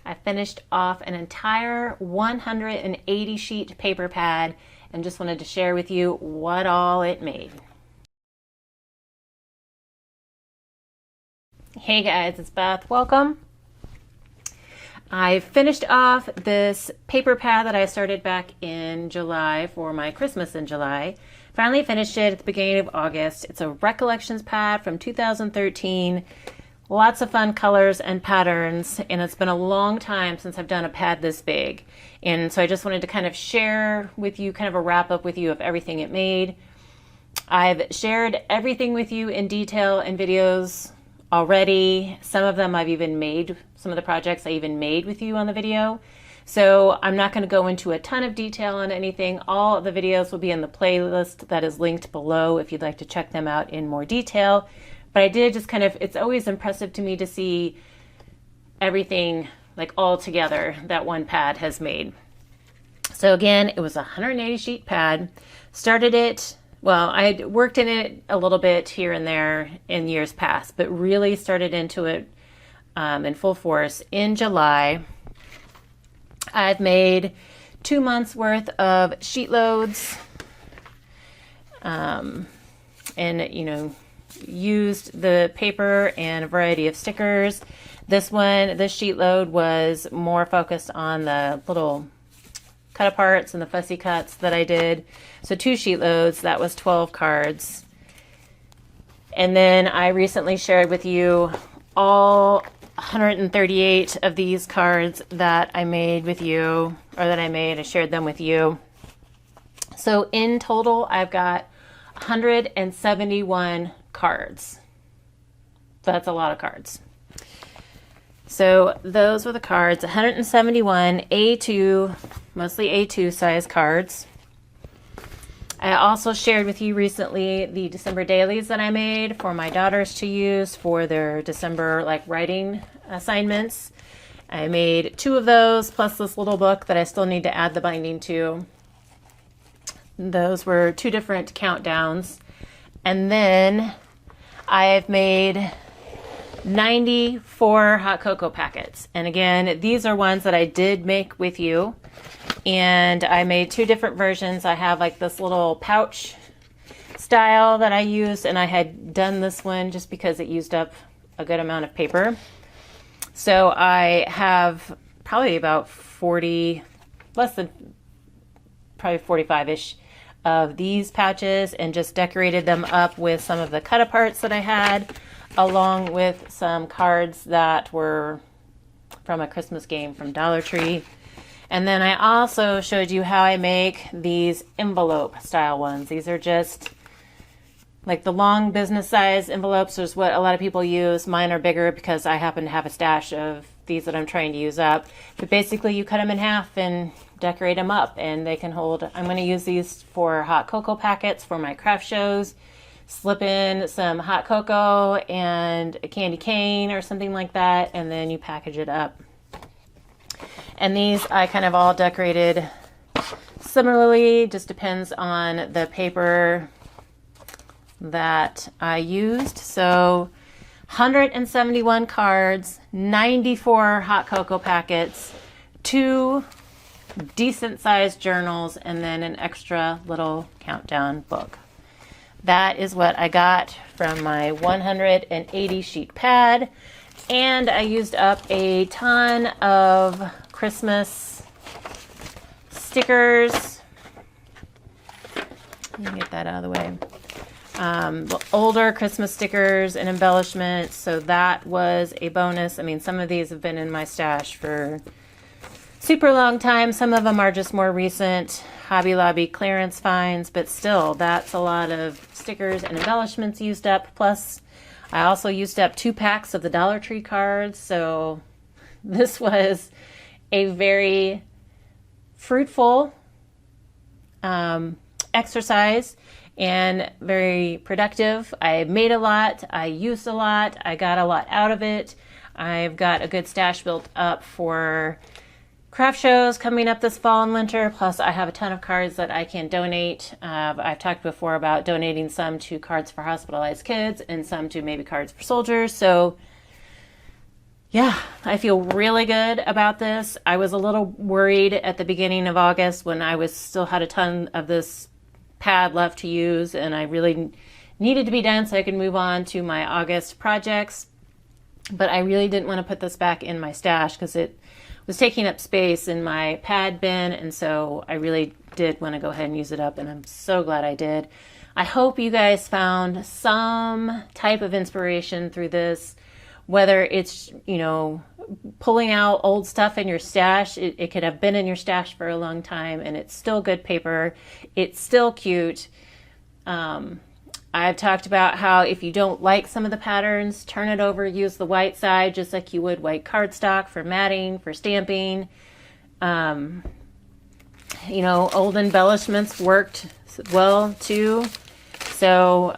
I finished off an entire 180 sheet paper pad and just wanted to share with you what all it made. Hey guys, it's Beth. Welcome. I finished off this paper pad that I started back in July for my Christmas in July. Finally finished it at the beginning of August. It's a recollections pad from 2013. Lots of fun colors and patterns, and it's been a long time since I've done a pad this big. And so I just wanted to kind of share with you, kind of a wrap up with you of everything it made. I've shared everything with you in detail in videos already. Some of them I've even made, some of the projects I even made with you on the video. So I'm not going to go into a ton of detail on anything. All of the videos will be in the playlist that is linked below if you'd like to check them out in more detail. But I did just kind of, it's always impressive to me to see everything like all together that one pad has made. So again, it was a 180 sheet pad. Started it, well, I had worked in it a little bit here and there in years past, but really started into it in full force in July. I've made 2 months worth of sheet loads, and used the paper and a variety of stickers. This sheet load was more focused on the little cut aparts and the fussy cuts that I did. So 2 sheet loads, that was 12 cards. And then I recently shared with you all 138 of these cards that I made with you, or that I shared them with you. So in total, I've got 171 cards. That's a lot of cards. So those were the cards, 171 A2, mostly A2 size cards. I also shared with you recently the December dailies that I made for my daughters to use for their December writing assignments. I made 2 of those plus this little book that I still need to add the binding to. Those were 2 different countdowns. And then I've made 94 hot cocoa packets. And again, these are ones that I did make with you. And I made 2 different versions. I have like this little pouch style that I used, and I had done this one just because it used up a good amount of paper. So I have probably about 40, less than probably 45-ish of these pouches, and just decorated them up with some of the cut aparts that I had, along with some cards that were from a Christmas game from Dollar Tree. And then I also showed you how I make these envelope style ones. These are just like the long business size envelopes is what a lot of people use. Mine are bigger because I happen to have a stash of these that I'm trying to use up. But basically you cut them in half and decorate them up, and they can hold. I'm going to use these for hot cocoa packets for my craft shows. Slip in some hot cocoa and a candy cane or something like that, and then you package it up. And these I kind of all decorated similarly, just depends on the paper that I used. So 171 cards, 94 hot cocoa packets, 2 decent sized journals, and then an extra little countdown book. That is what I got from my 180 sheet pad. And I used up a ton of Christmas stickers. Let me get that out of the way. Older Christmas stickers and embellishments. So that was a bonus. I mean, some of these have been in my stash for super long time. Some of them are just more recent Hobby Lobby clearance finds, but still, that's a lot of stickers and embellishments used up. Plus, I also used up 2 packs of the Dollar Tree cards. So this was a very fruitful exercise and very productive. I made a lot, I used a lot, I got a lot out of it. I've got a good stash built up for craft shows coming up this fall and winter. Plus I have a ton of cards that I can donate. I've talked before about donating some to Cards for Hospitalized Kids and some to maybe Cards for Soldiers. So yeah, I feel really good about this. I was a little worried at the beginning of August when I was still had a ton of this pad left to use, and I really needed to be done so I could move on to my August projects. But I really didn't want to put this back in my stash because it was taking up space in my pad bin, and so I really did want to go ahead and use it up, and I'm so glad I did. I hope you guys found some type of inspiration through this, whether it's, you know, pulling out old stuff in your stash. It could have been in your stash for a long time and it's still good paper. It's still cute. I've talked about how if you don't like some of the patterns, turn it over, use the white side just like you would white cardstock for matting, for stamping. You know, old embellishments worked well too. So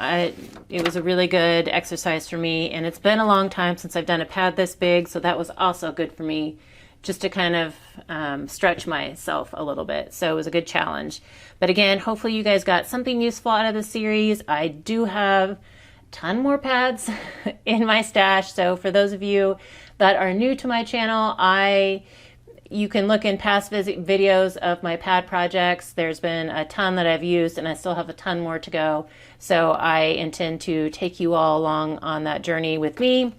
it was a really good exercise for me, and it's been a long time since I've done a pad this big, so that was also good for me just to kind of stretch myself a little bit. So it was a good challenge. But again, hopefully you guys got something useful out of this series. I do have a ton more pads in my stash, so for those of you that are new to my channel, you can look in past videos of my pad projects. There's been a ton that I've used and I still have a ton more to go. So I intend to take you all along on that journey with me.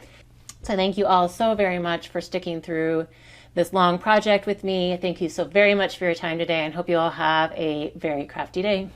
So thank you all so very much for sticking through this long project with me. Thank you so very much for your time today and hope you all have a very crafty day.